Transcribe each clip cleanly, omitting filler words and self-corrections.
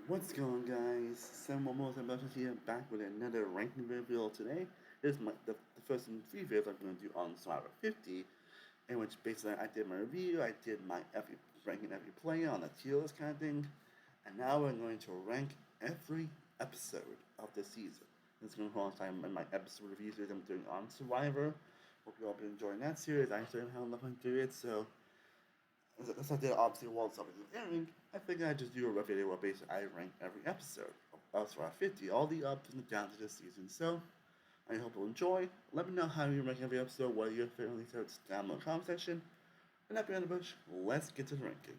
What's going on, guys? Sam Momo Emotions here, back with another ranking video today. This is the first in three videos I'm going to do on Survivor 50, in which basically I did my review, I did my ranking every player on a tier list kind of thing, and now we're going to rank every episode of the season. This is going to coincide in my episode review series I'm doing on Survivor. Hope you all been enjoying that series. I certainly have enough to do it, so as I did obviously while something was airing, I figured I'd just do a video where basically I rank every episode of Survivor 50, all the ups and the downs of this season. So I hope you'll enjoy. Let me know how you rank every episode, what your favorite episodes down in the comment section. And that being the bush, let's get to the ranking.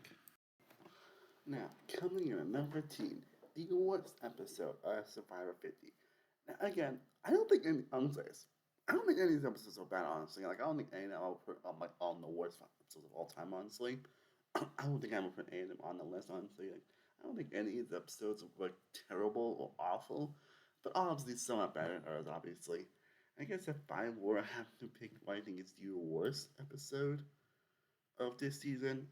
Now, coming in at number 13, the worst episode of Survivor 50. Now, again, I don't think any, I don't think any of these episodes are bad, honestly. Like, I don't think any of them I'll put on the worst episodes of all time, honestly. I don't think I'm gonna put any of them on the list, honestly. Like, I don't think any of the episodes were terrible or awful, but obviously some are better than others, obviously. I guess if I were to have to pick what I think is the worst episode of this season,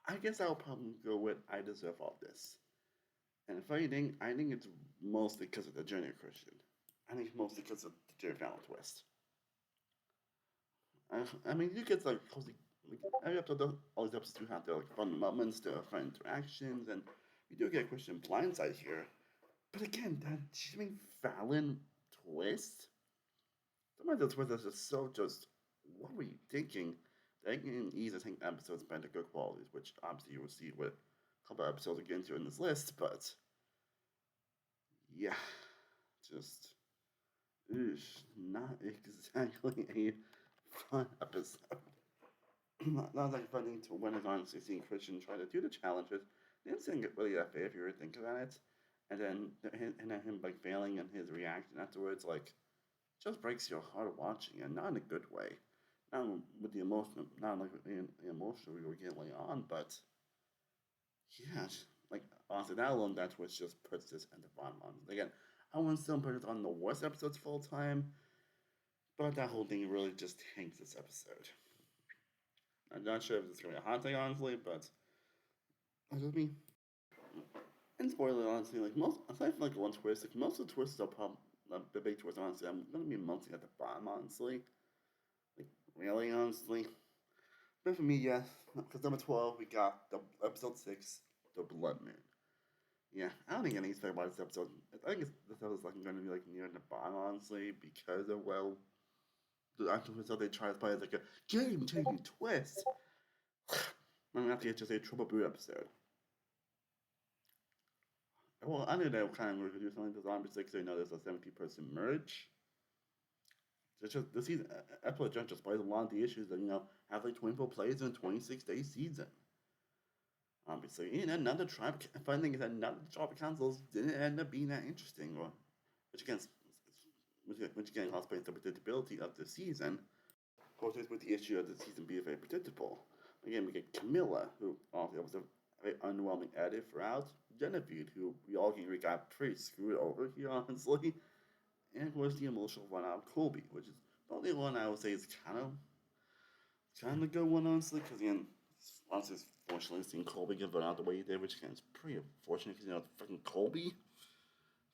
I guess I'll probably go with I Deserve All This. And if anything, I think it's mostly because of the Journey of Christian. I think it's mostly because of the Jerry Fallon twist. I mean, you get like, every episode, all these episodes do have their like fun moments, their fun interactions, and we do get a Christian blindside here. But again, that Jimmy Fallon twist, some of the twists are just so just, what were you thinking? They can easily think episodes by the good qualities, which obviously you will see with a couple of episodes again here in this list, but yeah, just not exactly a fun episode. Not like funny to when it's honestly seeing Christian try to do the challenges. They didn't seem really that fair if you were to think about it. And then him like failing and his reaction afterwards, like, just breaks your heart watching it, not in a good way. Not with the emotion, not like the emotion we were getting later on, but yeah, like honestly, that alone, that twist just puts this at the bottom on. Again, I wouldn't still put it on the worst episodes full time, but that whole thing really just tanks this episode. I'm not sure if it's gonna be a hot take, honestly, but that's just me. And spoiler, honestly, like most, aside from like one twist, like most of the twists are probably the big twist. Honestly, I'm gonna be mostly at the bottom, honestly. Like really, honestly. But for me, yes, because number 12, we got the episode 6, the Blood Moon. Yeah, I don't think any anything about this episode. I think this episode is like going to be like near the bottom, honestly, because of well, the actual episode they try to play as like a game-changing twist. I'm gonna have to get just a triple boot episode. Well, I knew they were kind of going to do something like this on 6, so you know there's a 70-person merge. It's just the season episode just plays a lot of the issues that have like 24 plays in a 26-day season. Obviously, and another tribe. Funny thing is that none of the tribe councils didn't end up being that interesting, or which again, which again explains the predictability of the season. Of course, with the issue of the season being very predictable. Again, we get Camilla, who obviously was a very underwhelming edit throughout. Genevieve, who we all agree got pretty screwed over here, honestly. And of course, the emotional one out of Colby, which is the only one I would say is kind of good one, honestly, because again, honestly, it's fortunately seeing Colby get voted out the way he did, which again is pretty unfortunate because fucking Colby,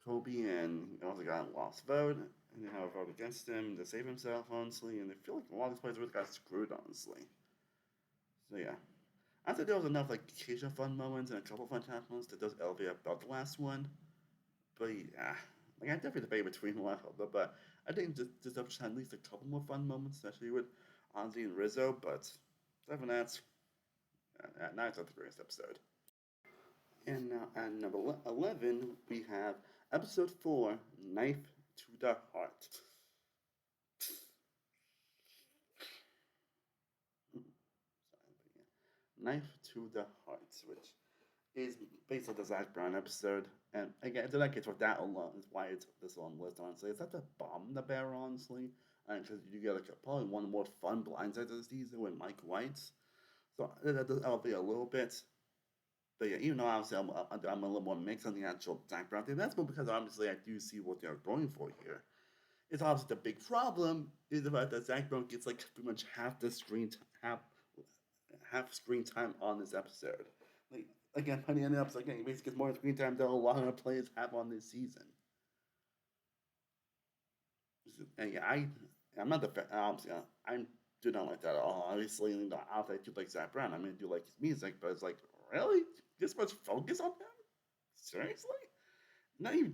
and he also got a lost vote, and they have a vote against him to save himself, honestly, and they feel like a lot of these players really got screwed, honestly. So yeah, I think there was enough like occasional fun moments and a couple fun time moments that does elevate above the last one, but yeah. Like I definitely debate between one of them, but I think this episode had at least a couple more fun moments, especially with Anzi and Rizzo. But aside from that, now it's not the greatest episode. And now at number 11, we have episode 4, Knife to the Heart. Knife to the Heart, which is basically the Zach Brown episode. And again, in that case, for that alone, is why it's this on the list, honestly. It's not to bomb the bear, honestly. Because you get like probably one of the more fun blindsides of the season with Mike White. So that does elevate a little bit. But yeah, even though obviously I'm a little more mixed on the actual Zach Brown thing, that's more because obviously I do see what they're going for here. It's obviously the big problem is the fact that Zach Brown gets like pretty much half screen time on this episode. Like again, by the end of the episode, again, he basically gets more screen time than a lot of players have on this season. And yeah, I'm not the obviously I do not like that at all. Obviously, I do like Zach Brown. I mean, I do like his music, but it's like, really, this much focus on him? Seriously? Not even,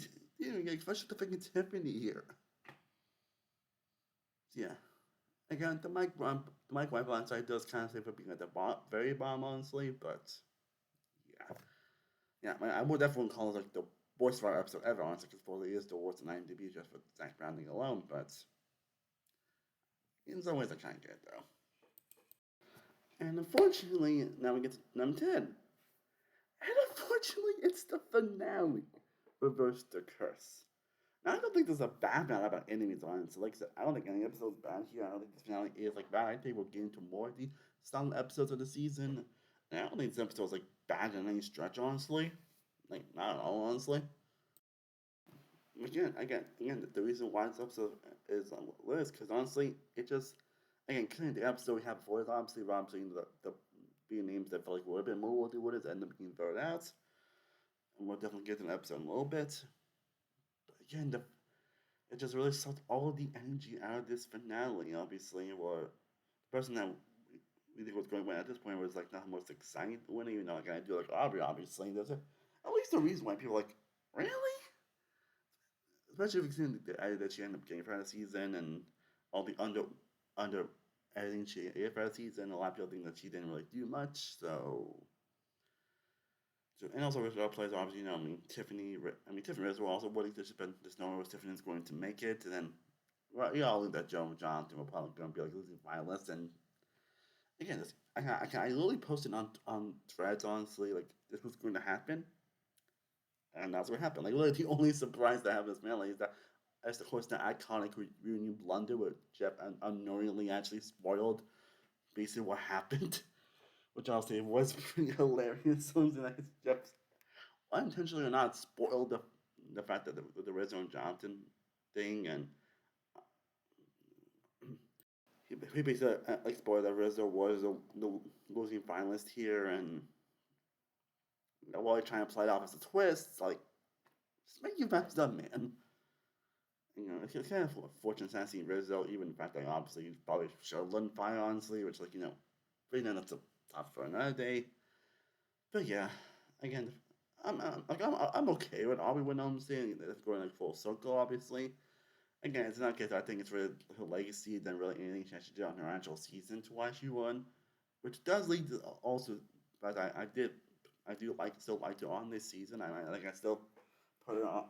especially the freaking Tiffany here. Yeah. Again, the Mike White side does kind of say for being at the very bottom, honestly, but yeah. Yeah, I would definitely call it like the worst fire episode ever, honestly, because probably is the worst in IMDb just for Zach Browning alone, but in some ways I kind of get it, though. And unfortunately, now we get to number 10. And unfortunately, it's the finale. Reverse the Curse. Now, I don't think there's a bad finale about enemies on it. So, like I said, I don't think any episode's bad here. I don't think this finale is like bad. I think we'll get into more of the solid episodes of the season. And I don't think this episode's like bad in any stretch, honestly. Like, not at all, honestly. Again, the reason why this episode is on the list, because honestly, it just, again, clearly the episode we had before is obviously the being names that felt like were a bit more worthy with it end up being voted out. And we'll definitely get to an episode in a little bit. But again, it just really sucked all the energy out of this finale, obviously, where the person that we think was going to win at this point was like not the most exciting winner, even though like, I do like Aubrey, obviously. There's at least a reason why people are like, really? Especially if you see the edit that she ended up getting for the season and all the under editing she did for the season. A lot of people think that she didn't really do much. And also Rizzo plays obviously, Tiffany Rizzo also worried that there's no one Tiffany's going to make it, and then well, you all knew that Joe and Jonathan were probably going to be like losing finalists, and again, I literally posted on threads honestly like this was going to happen, and that's what happened. Like literally, the only surprise that happened this finale is that, as of course, the iconic reunion blunder where Jeff unknowingly actually spoiled basically what happened, which I'll say was pretty hilarious. So that Jeff unintentionally or not spoiled the fact that the Rizzo and Johnson thing, and he basically like spoiled that Rizzo was the losing finalist here, and while he's trying to play it off as a twist, like just make you messed up, man. It's kind of fortunate to see Rizzo, even the fact that obviously he probably should have learned fire, honestly, which, like, but that's a tough for another day. But yeah, again, I'm okay with Aubrey when I'm saying it's going like full circle, obviously. Again, it's not because I think it's really her legacy than really anything she actually did on her actual season to why she won, which does lead to also, but I do still like her on this season. I still put on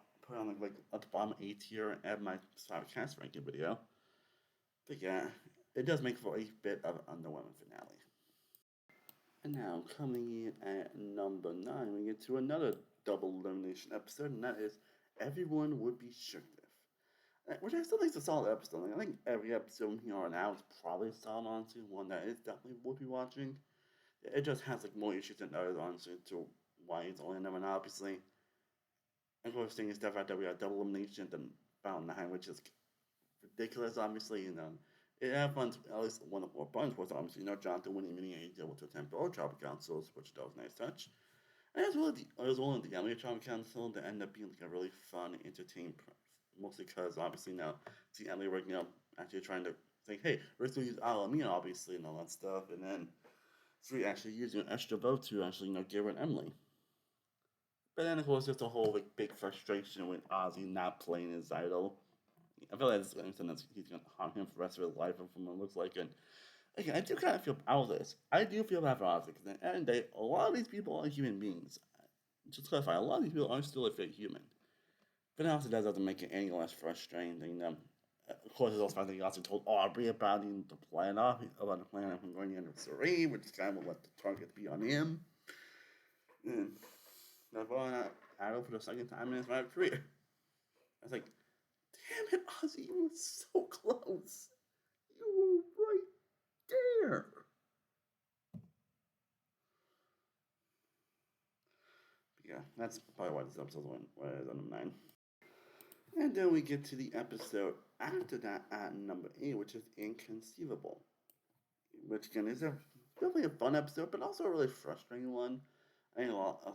like at the bottom A tier and add my cast ranking video. But yeah, it does make for a bit of an underwhelming finale. And now coming in at number 9, we get to another double elimination episode, and that is Everyone Would Be Shook If. Which I still think is a solid episode. Like, I think every episode here on out is probably solid, honestly. One that is definitely worth be watching. It just has like more issues than others, honestly, to why it's only number 9, obviously. And of course, thing is the fact that we got double elimination and Bound 9, which is ridiculous, obviously. It had fun, at least one of the more fun was obviously, Jonathan winning mini A able to attempt all tribal councils, which that was a nice touch. And it was one of the only tribal council that ended up being like a really fun, entertaining, mostly because obviously now see Emily working out, actually trying to think, hey, we're going to use Alamina, obviously, and all that stuff, and then Sri actually using an extra vote to actually, give her an Emily. But then, of course, there's a whole like big frustration with Ozzy not playing his idol. I feel like that's he's going to haunt him for the rest of his life, from what it looks like. And again, I do kind of feel out of this. I do feel bad for Ozzy because at the end of the day, a lot of these people are human beings. Just to clarify, a lot of these people are still a fake human. But it also doesn't make it any less frustrating. Of course, there's also the fact that he also told Aubrey about the plan about the plan of him going into Surrey, which is kind of let the target be on him. And that's going out for the second time in his life career. I was like, damn it, Ozzy, you were so close. You were right there. But yeah, that's probably why this episode went on number 9. And then we get to the episode after that at number 8, which is Inconceivable. Which again is definitely a fun episode, but also a really frustrating one. And a lot of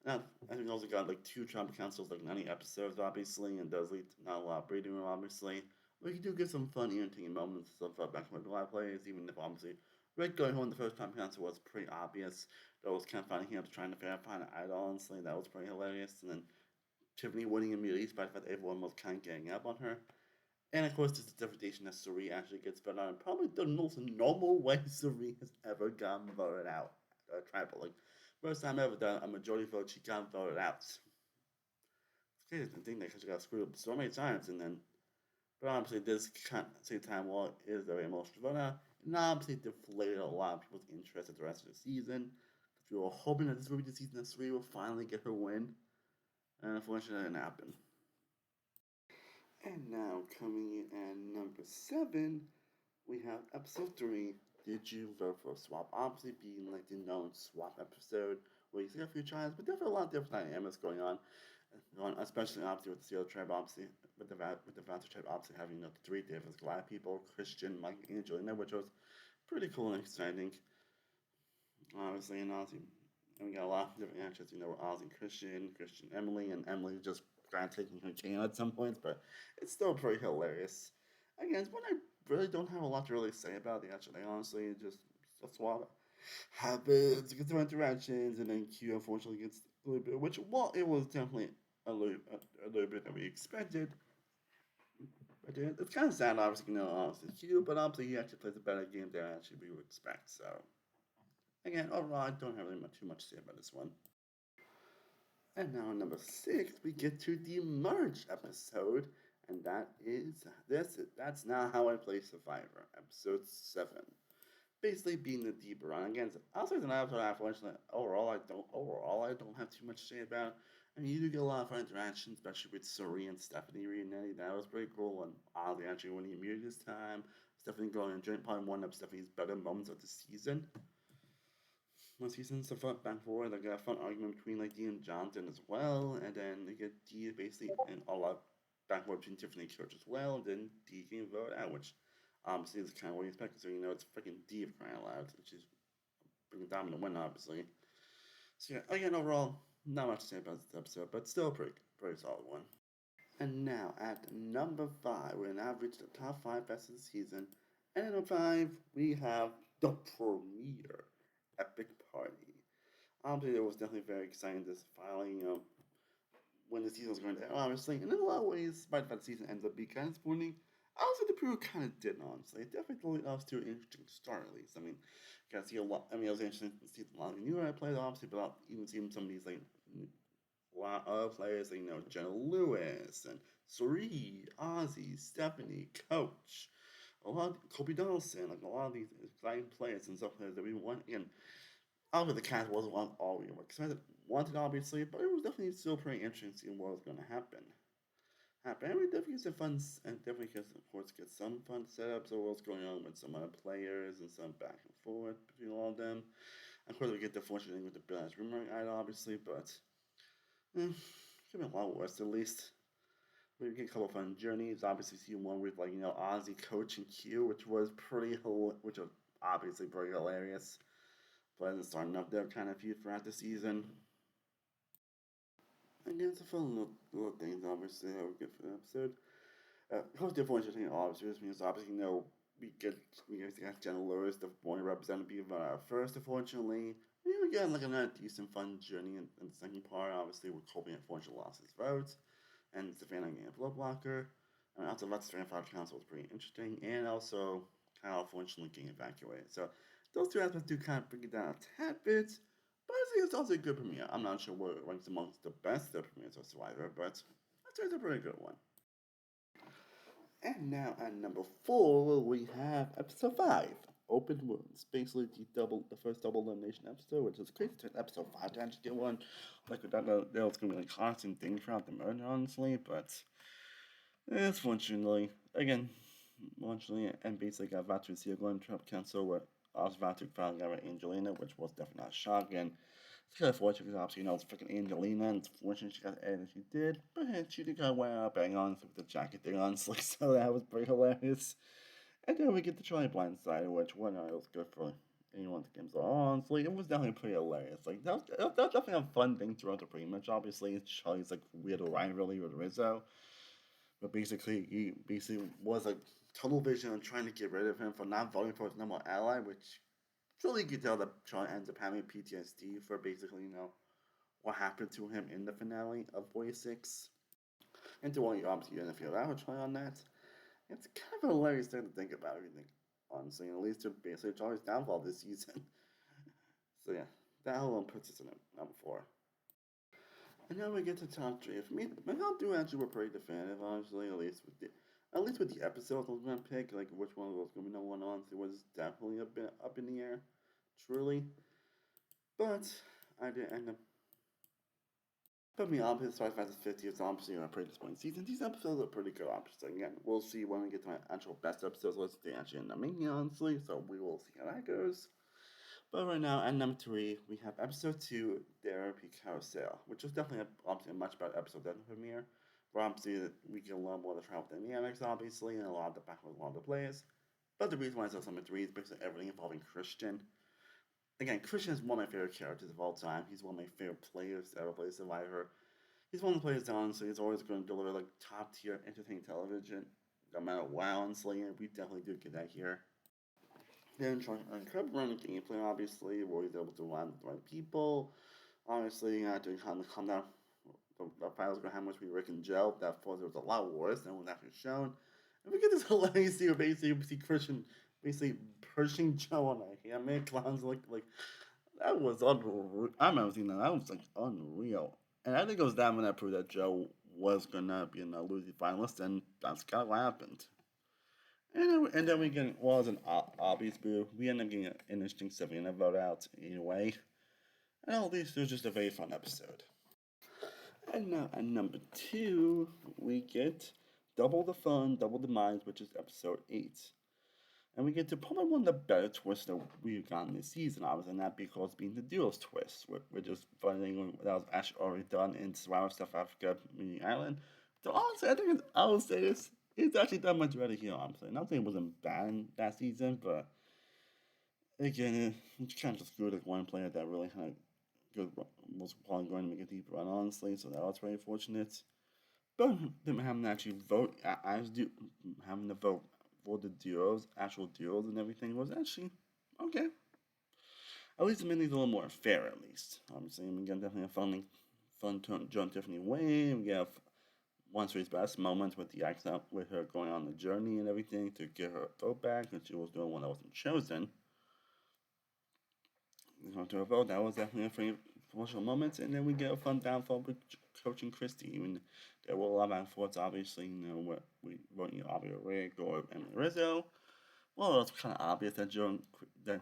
now, I think also got like two Trump councils, like 90 episodes, obviously, and does lead to not a lot of breathing room, obviously. But you do get some fun, entertaining moments of back when the players, even if obviously Red going home the first time council was pretty obvious. That was kind of funny him trying to find an idol, honestly. That was pretty hilarious. And then Tiffany winning immediately, despite the fact that everyone was kind of getting up on her. And of course, there's the devastation that Suri actually gets voted out in probably the most normal way Suri has ever gotten voted out. Tribal. Like, first time ever done a majority vote, she got voted out. It's crazy to think that she got screwed up so many times, and then, but obviously, this kind of same time, while it is very emotional vote out, and obviously deflated a lot of people's interest at the rest of the season. We were hoping that this would be the season that Suri will finally get her win, and unfortunately, that didn't happen. And now, coming in at number 7, we have episode 3. Did you vote for a swap? Obviously, being like the known swap episode where you see a few tribes, but definitely a lot of different dynamics going on. Especially obviously with the Seal tribe, obviously with the Vanta tribe, obviously having the 3 different Glad people, Christian, Mike, and Angelina, which was pretty cool and exciting. Obviously, and Ozzy, and we got a lot of different actors, Ozzy, Christian, Emily, and Emily just kind of taking her cane at some points, but it's still pretty hilarious. Again, it's one I really don't have a lot to really say about the actually. Honestly, just what happens, gets some interactions, and then Q unfortunately gets a little bit, which well, it was definitely a little bit that we expected. But it's kind of sad, obviously, honestly, Q, but obviously he actually plays a better game than actually we would expect. So again, overall, I don't have really too much to say about this one. And now, number 6, we get to the merge episode, and that is this. That's not how I play Survivor, episode 7. Basically, being the deeper run again. I'll say it's an episode. Unfortunately, overall, I don't have too much to say about. I mean, you do get a lot of fun interactions, especially with Suri and Stephanie reuniting. That was pretty cool, and Ozzy actually winning immunity this time. Stephanie going and enjoying probably one of Stephanie's better moments of the season. One season, so fun back and forth. Like a fun argument between like Dee and Jonathan as well, and then they get Dee basically and a lot back and forth between Tiffany and Coach as well. And then Dee getting voted out, which obviously is kind of what you expect. So it's freaking Dee crying aloud, which is pretty dominant win, obviously. So yeah, again, overall, not much to say about this episode, but still a pretty solid one. And now at number 5, we now reached the top 5 best of the season. And at number 5, we have the premiere epic party. Obviously, it was definitely very exciting this filing, when the season was going to end, obviously. And in a lot of ways, despite the fact the season ends up being kind of disappointing, honestly, the premiere kind of did, honestly. It definitely led us to an interesting start, at least. I mean, got to see a lot. I mean, it was interesting to see a lot of new I played, obviously, but even seeing some of these, like, a lot of players, like, Jenna Lewis and Suri, Ozzy, Stephanie, Coach, a lot of Kobe Donaldson, like a lot of these exciting players and stuff players that we want. Again, obviously the cast wasn't all we were expected, wanted obviously, but it was definitely still pretty interesting seeing what was going to happen. And we definitely get some fun, and definitely gets, of course, get some fun setups of what's going on with some other players and some back and forth between all of them. Of course, we get the fortunate thing with the Bill rumor idol, obviously, but could be a lot worse at least. We get a couple fun journeys. Obviously, see one with like Ozzy, Coach, and Q, which was which was obviously pretty hilarious. But it's starting up their kind of feud throughout the season. Again, it's a fun little things, obviously, that we get for the episode. Of course, the interesting obviously means obviously we get Jenna Lewis, the born representative first, unfortunately. We get like another decent fun journey in the second part, obviously with Colby unfortunately lost his vote. And Savannah getting a blood blocker. And also Lex Fanfire Council was pretty interesting. And also Kyle unfortunately getting evacuated. So those two aspects do kind of bring it down a tad bit. But I think it's also a good premiere. I'm not sure what ranks amongst the best of premieres of Survivor, but I'd say it's a pretty good one. And now at number 4, we have episode 5, Open Wounds. Basically the first double elimination episode, which is crazy to episode 5 to actually get one. Like without that was gonna be like constant thing throughout the murder, honestly, but it's fortunately and basically got Vatu Seal going to cancel where also Vatu finally got Angelina, which was definitely not shocking. It's kind of fortunate because obviously it's freaking Angelina, and it's fortunate she got the edit she did, but hey, she did kind of wear out bang on with the jacket thing, honestly, so that was pretty hilarious. And then we get the Charlie Blind side, which one I was good for. anyone the games are honestly, it was definitely pretty hilarious. Like that was definitely a fun thing throughout the pre-match. Obviously, Charlie's like weird rivalry with Rizzo, but basically he basically was a tunnel vision on trying to get rid of him for not voting for his number one ally, which really you could tell that Charlie ends up having PTSD for basically what happened to him in the finale of 46. And to want you obviously you feel that would try on that. It's kind of a hilarious thing to think about everything. Honestly, at least to basically Charlie's downfall this season. So yeah, that alone puts us in at number 4. And now we get to top 3. For me, my top 2 actually were pretty definitive, honestly, at least with the episodes I was gonna pick, like which one was gonna be number 1 on, it was definitely a bit up in the air, truly. But I did end up put me on his 50 is obviously a pretty disappointing season. These episodes are pretty good, obviously. Again, we'll see when we get to my actual best episodes list. They actually end up making, honestly, so we will see how that goes. But right now, at number 3, we have episode 2, Therapy Carousel, which was definitely obviously a much better episode than the premiere. Where obviously we get a lot more of the travel dynamics, obviously, and a lot of the back with a lot of the players. But the reason why it's also number 3 is basically everything involving Christian. Again, Christian is one of my favorite characters of all time. He's one of my favorite players to ever play Survivor. He's one of the players that honestly is always going to deliver like top tier entertaining television, no matter what, honestly, and we definitely do get that here. Then trying to incredible running gameplay, obviously, where he's able to run with the right people. Obviously, doing calm down. The finals going to happen between Rick and Joe. That was a lot worse than what actually shown. And we get this hilarious scene where basically we see Christian basically pushing Joe on a hammock. Clowns like that was unreal. I remember seeing that. That was like unreal. And I think it was that when that proved that Joe was gonna be a losing finalist, and that's kind of what happened. And then we get, well, as an obvious boo, we end up getting an interesting Savannah vote out anyway. And at least it was just a very fun episode. And now at number 2, we get Double the Fun, Double the Minds, which is episode 8. And we get to probably one of the better twists that we've gotten this season, obviously, and that because being the duos twist, which is funny that was actually already done in Survivor South Africa, Mini Island. So honestly, I think I will say this, it's actually done much better here, honestly. Not saying it wasn't bad in that season, but again, it's kind of just good like one player that really had good was probably going to make a deep run, honestly. So that was very fortunate. But them having to actually vote, having to vote for the duos, actual duos and everything was actually okay. At least it made things a little more fair, at least. Obviously, we got definitely a fun Joan Tiffany way. We have one of his best moments with the accent, with her going on the journey and everything to get her vote back, and she was doing one that wasn't chosen. To her vote, that was definitely a pretty emotional moment. And then we get a fun downfall with Coach and Christy. Even there were a lot of back forths, obviously, what we voting Avi Rick or Emily Rizzo. Well, it's kind of obvious that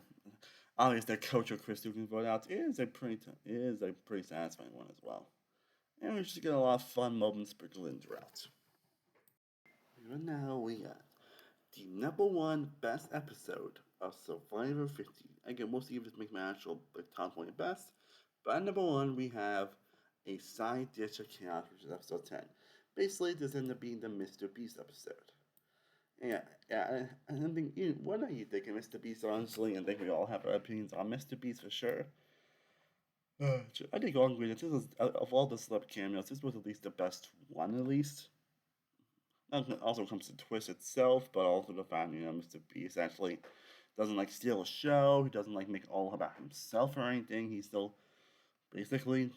obvious that Coach or Christy can vote out is a pretty satisfying one as well. And we just get a lot of fun moments sprinkled in throughout. And now we got the number 1 best episode of Survivor 50. Again, we'll see if this makes my actual top 20 best. But at number 1, we have a side dish of chaos, which is episode 10. Basically, this ended up being the Mr. Beast episode. Yeah, I think, what are you thinking, Mr. Beast, honestly? I think we all have our opinions on Mr. Beast for sure. I think all agree that this is, of all the celeb cameos, this was at least the best one, at least. That also comes to Twist itself, but also the fact, Mr. Beast actually doesn't like steal a show. He doesn't like make it all about himself or anything. He still basically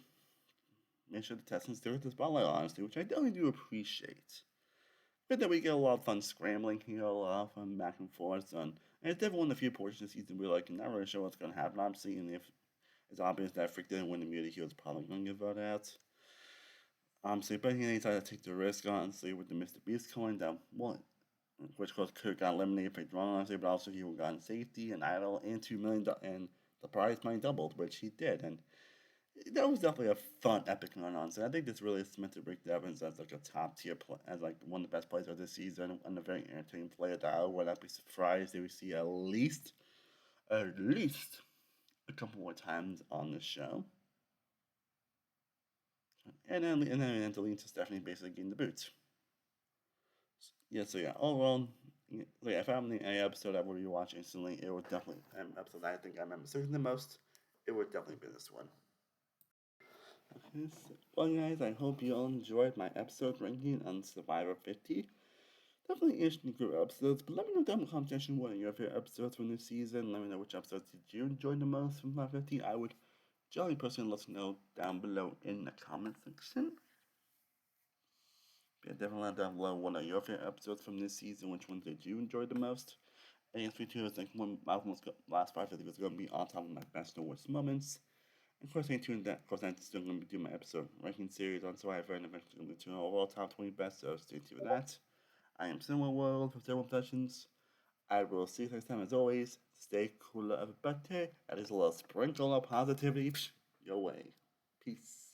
makes sure the contestants stay with the spotlight, honestly, which I definitely do appreciate. But then we get a lot of fun scrambling here, a lot of fun back and forth. And it's definitely one of the few portions of the season where like, you're not really sure what's going to happen, obviously. And if it's obvious that Frick didn't win immunity, he was probably going to get voted out. Obviously, but he decided to take the risk, honestly, with the Mr. Beast coin that won. Which course could got eliminated if he wrong, honestly, but also he would got in safety and idle and $2 million, and the prize money doubled, which he did. And that was definitely a fun, epic run on. So I think this really cemented Rick Devens as like a top tier as like one of the best players of this season and a very entertaining player that I would not be surprised if we see at least a couple more times on the show. And then to lead to Stephanie basically getting the boots. Yeah, so yeah, overall, Like, if I'm in any episode I would rewatch instantly, it would definitely an episode I think I remember searching the most. It would definitely be this one. Okay, so, well, guys, I hope you all enjoyed my episode ranking on Survivor 50. Definitely interesting group of episodes, but let me know down in the comment section what are your favorite episodes from this season. Let me know which episodes did you enjoy the most from Survivor 50. I would jolly personally let us know down below in the comment section. Yeah, definitely let down below what are your favorite episodes from this season. Which ones did you enjoy the most? And yes, me too. I think one last 550 was going to be on top of my best and worst moments. And of course, stay tuned. That of course, I'm still going to be doing my episode ranking series on Survivor, and eventually going to be doing overall top 20 best. So stay tuned for that. I am Cinema World for Cinema Sessions. I will see you next time. As always, stay cool, everybody. That is a little sprinkle of positivity your way. Peace.